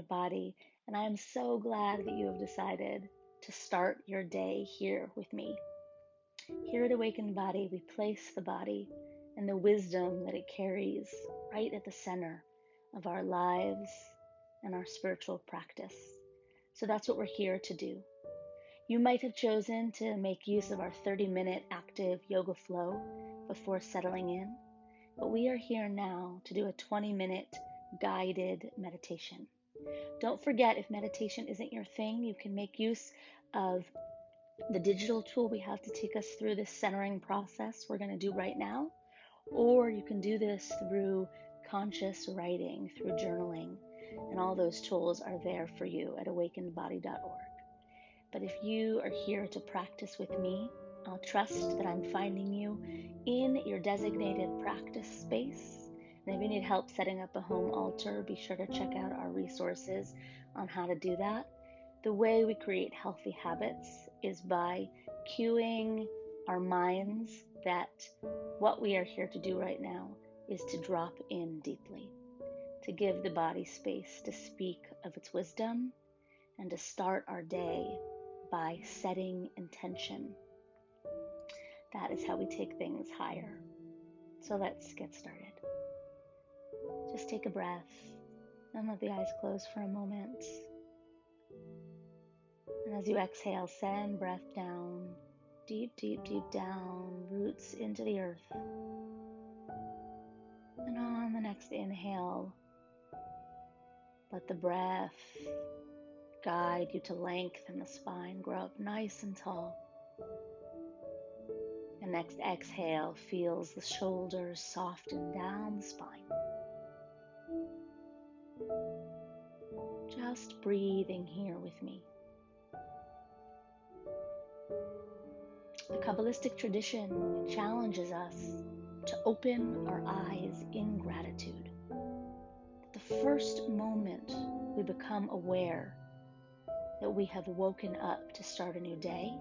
Awakened Body, and I am so glad that you have decided to start your day here with me. Here at Awakened Body, we place the body and the wisdom that it carries right at the center of our lives and our spiritual practice. So that's what we're here to do. You might have chosen to make use of our 30-minute active yoga flow before settling in, but we are here now to do a 20-minute guided meditation. Don't forget, if meditation isn't your thing, you can make use of the digital tool we have to take us through this centering process we're going to do right now, or you can do this through conscious writing, through journaling, and all those tools are there for you at awakenedbody.org. But if you are here to practice with me, I'll trust that I'm finding you in your designated practice space. And if you need help setting up a home altar, be sure to check out our resources on how to do that. The way we create healthy habits is by cueing our minds that what we are here to do right now is to drop in deeply, to give the body space to speak of its wisdom, and to start our day by setting intention. That is how we take things higher. So let's get started. Just take a breath and let the eyes close for a moment. And as you exhale, send breath down, deep, deep, deep down, roots into the earth. And on the next inhale, let the breath guide you to lengthen the spine, grow up nice and tall. The next exhale feels the shoulders soften down the spine. Just breathing here with me. The Kabbalistic tradition challenges us to open our eyes in gratitude. That the first moment we become aware that we have woken up to start a new day,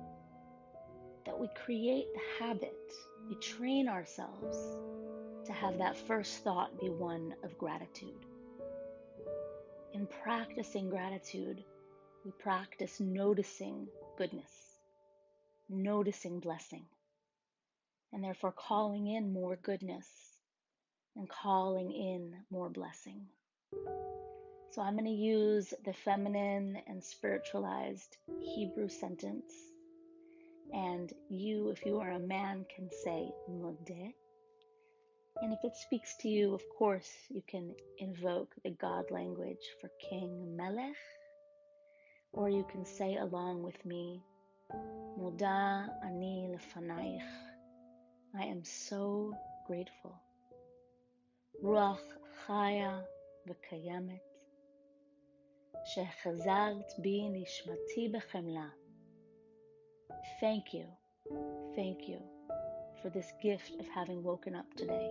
that we create the habit, we train ourselves to have that first thought be one of gratitude. In practicing gratitude, we practice noticing goodness, noticing blessing, and therefore calling in more goodness and calling in more blessing. So I'm going to use the feminine and spiritualized Hebrew sentence. And you, if you are a man, can say modeh. And if it speaks to you, of course, you can invoke the God language for King Melech. Or you can say along with me, Moda ani lefanayich. I am so grateful. Ruach chaya v'kayemet. Shechazalt bi nishmati bechemla. Thank you for this gift of having woken up today.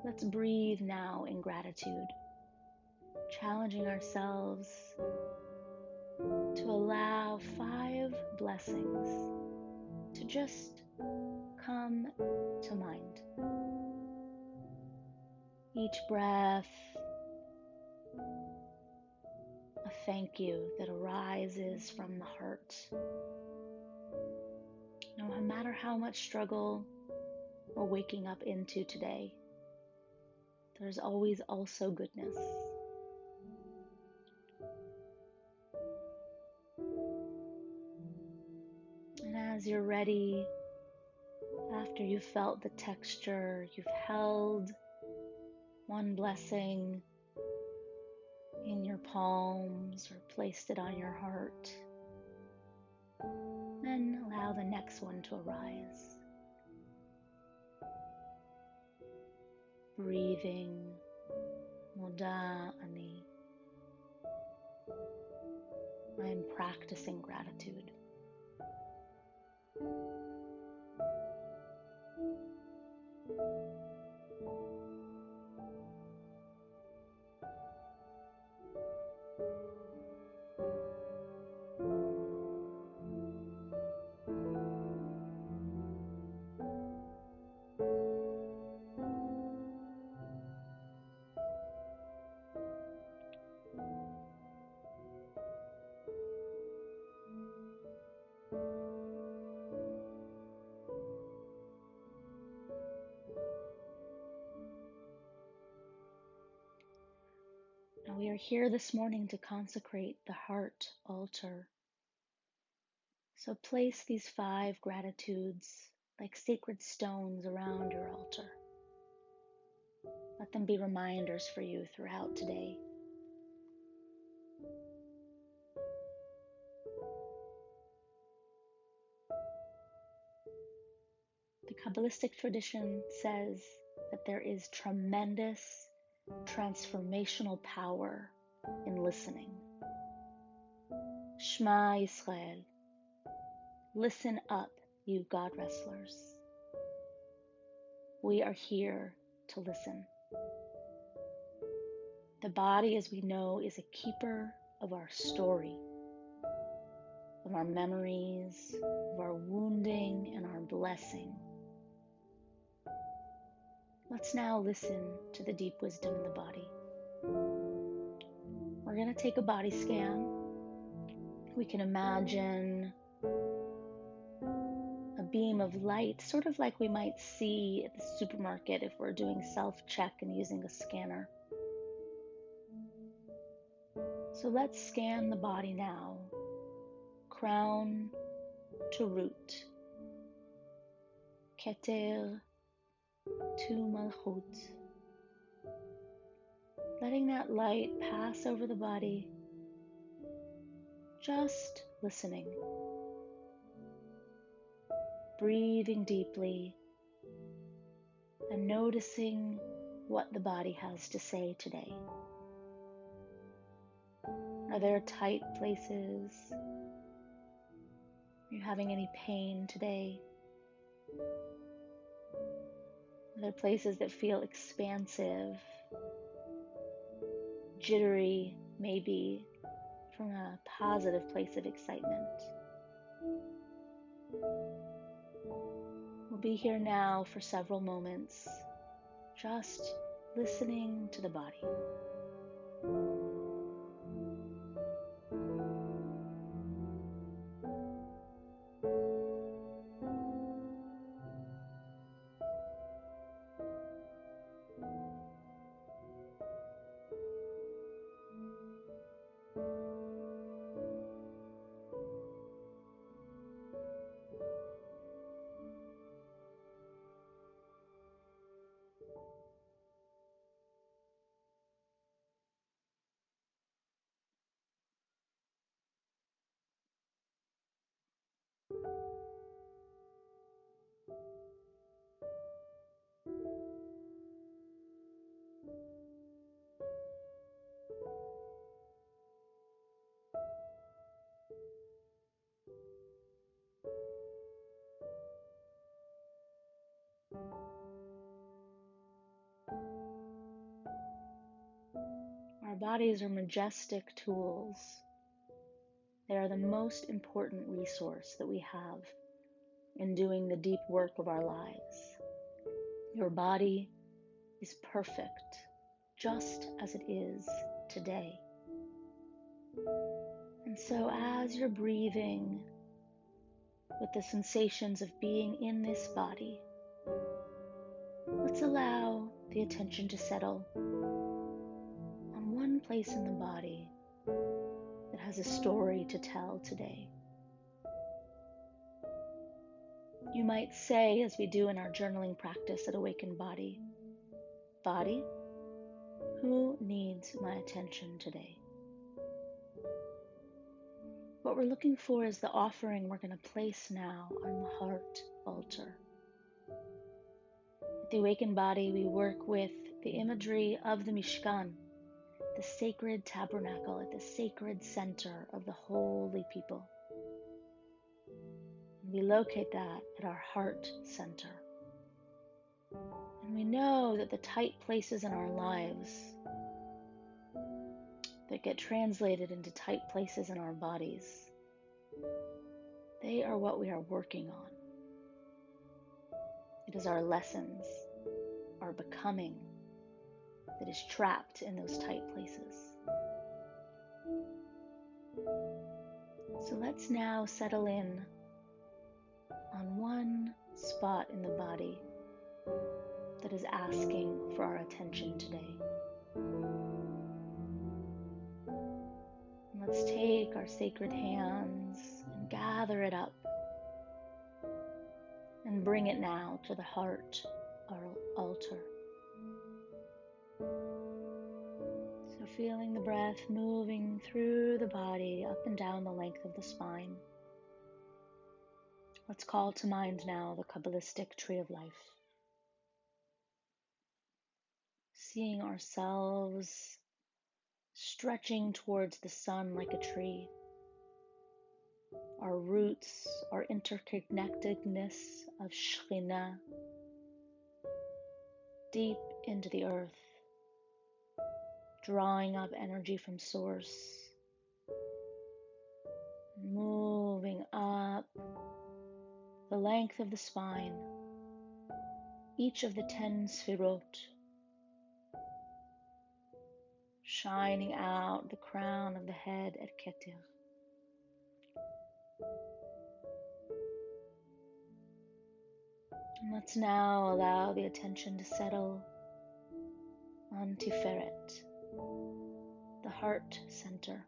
Let's breathe now in gratitude, challenging ourselves to allow 5 blessings to just come to mind. Each breath, a thank you that arises from the heart. No matter how much struggle we're waking up into today, there's always also goodness. And as you're ready, after you've felt the texture, you've held one blessing in your palms or placed it on your heart, then allow the next one to arise. Breathing, Moda ani. I am practicing gratitude. Now we are here this morning to consecrate the heart altar. So place these 5 gratitudes like sacred stones around your altar. Let them be reminders for you throughout today. The Kabbalistic tradition says that there is tremendous transformational power in listening. Shema Yisrael. Listen up, you God wrestlers. We are here to listen. The body, as we know, is a keeper of our story, of our memories, of our wounding, and our blessing. Let's now listen to the deep wisdom in the body. We're going to take a body scan. We can imagine a beam of light, sort of like we might see at the supermarket if we're doing self-check and using a scanner. So let's scan the body now, crown to root, Keter to Malchut. Letting that light pass over the body, just listening. Breathing deeply and noticing what the body has to say today. Are there tight places? Are you having any pain today? Are there places that feel expansive, jittery, maybe from a positive place of excitement? We'll be here now for several moments, just listening to the body. Our bodies are majestic tools. They are the most important resource that we have in doing the deep work of our lives. Your body is perfect, just as it is today. And so as you're breathing with the sensations of being in this body, let's allow the attention to settle on one place in the body that has a story to tell today. You might say, as we do in our journaling practice at Awakened Body, "Body, who needs my attention today?" What we're looking for is the offering we're going to place now on the heart altar. At the Awakened Body, we work with the imagery of the Mishkan, the sacred tabernacle at the sacred center of the holy people. And we locate that at our heart center. And we know that the tight places in our lives that get translated into tight places in our bodies, they are what we are working on. It is our lessons, our becoming, that is trapped in those tight places. So let's now settle in on one spot in the body that is asking for our attention today. Let's take our sacred hands and gather it up and bring it now to the heart, our altar. So feeling the breath moving through the body, up and down the length of the spine. Let's call to mind now the Kabbalistic tree of life. Seeing ourselves stretching towards the sun like a tree. Our roots, our interconnectedness of Shekhinah deep into the earth, drawing up energy from source, moving up the length of the spine, each of the 10 sfirot, shining out the crown of the head at Keter. And let's now allow the attention to settle on Tiferet, the heart center.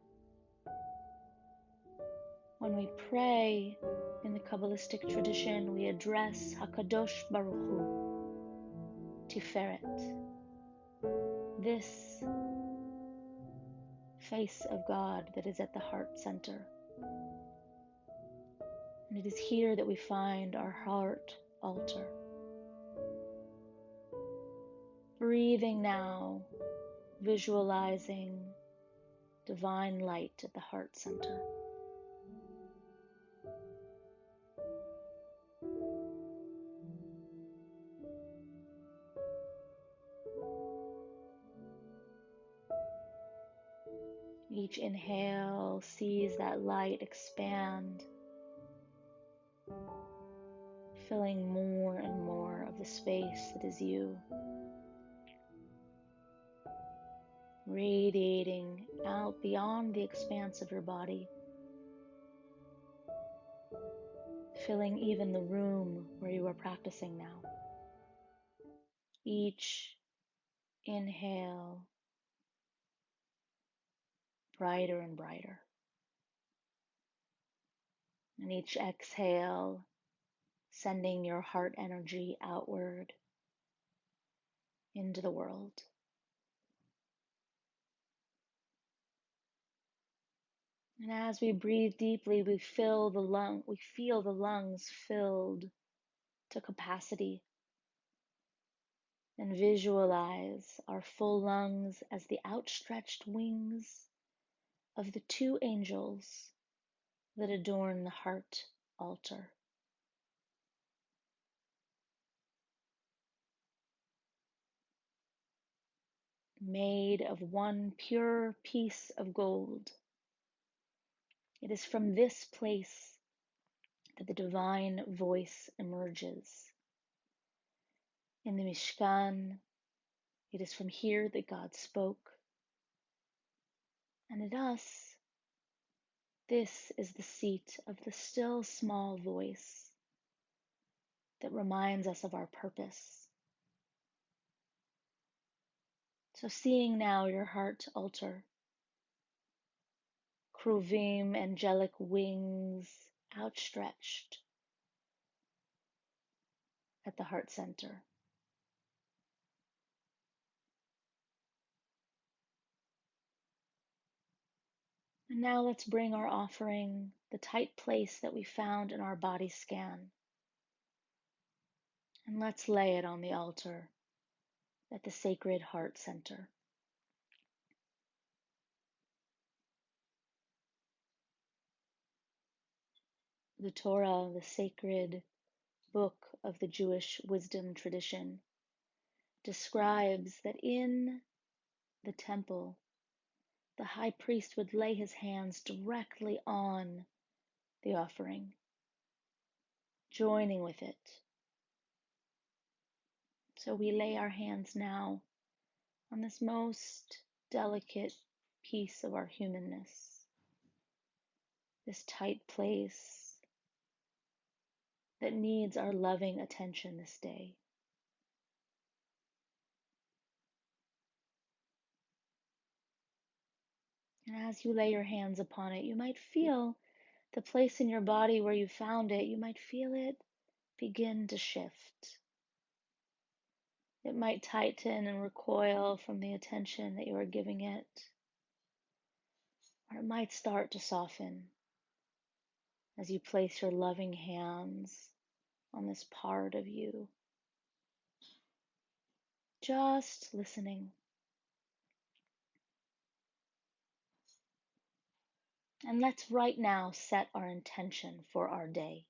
When we pray in the Kabbalistic tradition, we address Hakadosh Baruch Hu, Tiferet, this face of God that is at the heart center. And it is here that we find our heart altar. Breathing now, visualizing divine light at the heart center. Each inhale sees that light expand, filling more and more of the space that is you, radiating out beyond the expanse of your body, filling even the room where you are practicing now. Each inhale, brighter and brighter. And each exhale, sending your heart energy outward into the world. And as we breathe deeply, we feel the lungs filled to capacity, and visualize our full lungs as the outstretched wings of the 2 angels that adorn the heart altar. Made of one pure piece of gold. It is from this place that the divine voice emerges. In the Mishkan, it is from here that God spoke. And in us, this is the seat of the still small voice that reminds us of our purpose. So seeing now your heart altar, Kruvim, angelic wings outstretched at the heart center. And now let's bring our offering, the tight place that we found in our body scan, and let's lay it on the altar at the sacred heart center. The Torah, the sacred book of the Jewish wisdom tradition, describes that in the temple, the high priest would lay his hands directly on the offering, joining with it. So we lay our hands now on this most delicate piece of our humanness, this tight place that needs our loving attention this day. And as you lay your hands upon it, you might feel the place in your body where you found it, you might feel it begin to shift. It might tighten and recoil from the attention that you are giving it, or it might start to soften as you place your loving hands on this part of you, just listening. And let's right now set our intention for our day.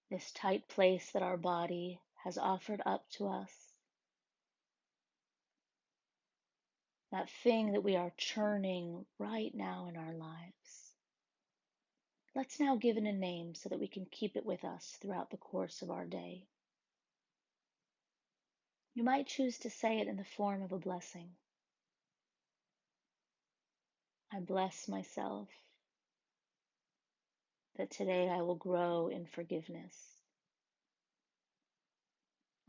This tight place that our body has offered up to us, that thing that we are churning right now in our lives. Let's now give it a name so that we can keep it with us throughout the course of our day. You might choose to say it in the form of a blessing. I bless myself that today I will grow in forgiveness.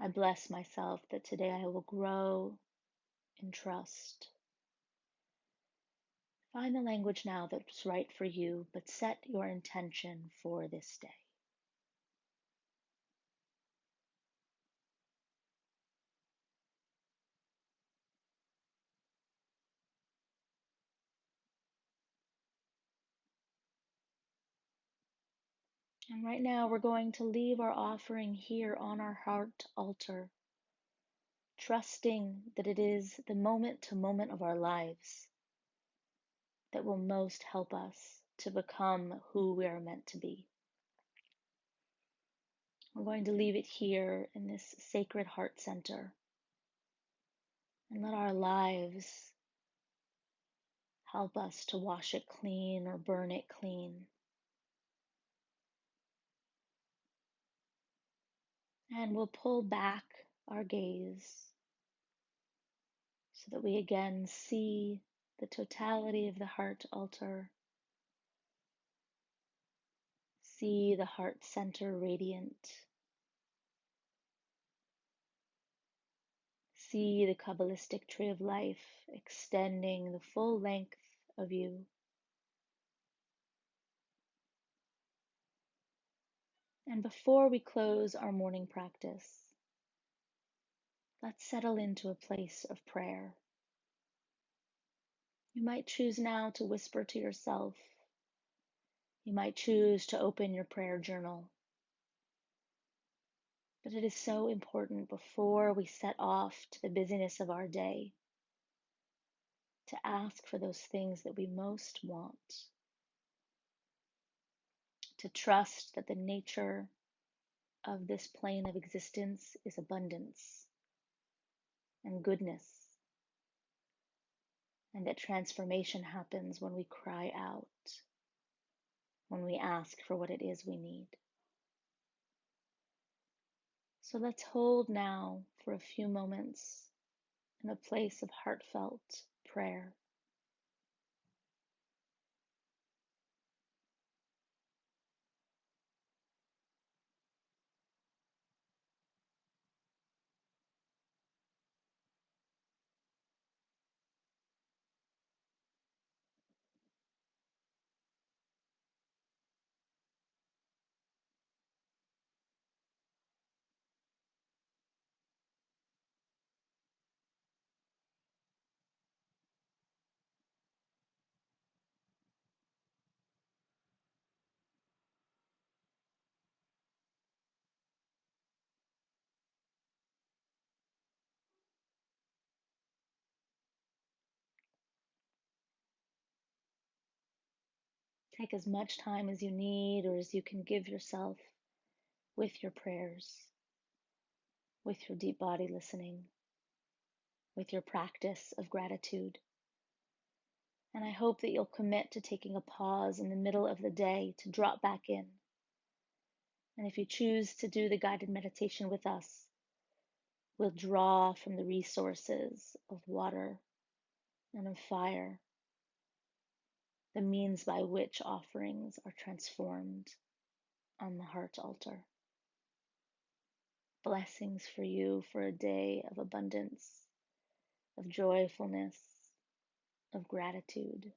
I bless myself that today I will grow in trust. Find the language now that's right for you, but set your intention for this day. And right now, we're going to leave our offering here on our heart altar, trusting that it is the moment to moment of our lives that will most help us to become who we are meant to be. We're going to leave it here in this sacred heart center and let our lives help us to wash it clean or burn it clean. And we'll pull back our gaze so that we again see the totality of the heart altar, see the heart center radiant, see the Kabbalistic tree of life extending the full length of you. And before we close our morning practice, let's settle into a place of prayer. You might choose now to whisper to yourself. You might choose to open your prayer journal. But it is so important before we set off to the busyness of our day to ask for those things that we most want, to trust that the nature of this plane of existence is abundance and goodness, and that transformation happens when we cry out, when we ask for what it is we need. So let's hold now for a few moments in a place of heartfelt prayer. Take as much time as you need or as you can give yourself with your prayers, with your deep body listening, with your practice of gratitude. And I hope that you'll commit to taking a pause in the middle of the day to drop back in. And if you choose to do the guided meditation with us, we'll draw from the resources of water and of fire, the means by which offerings are transformed on the heart altar. Blessings for you for a day of abundance, of joyfulness, of gratitude.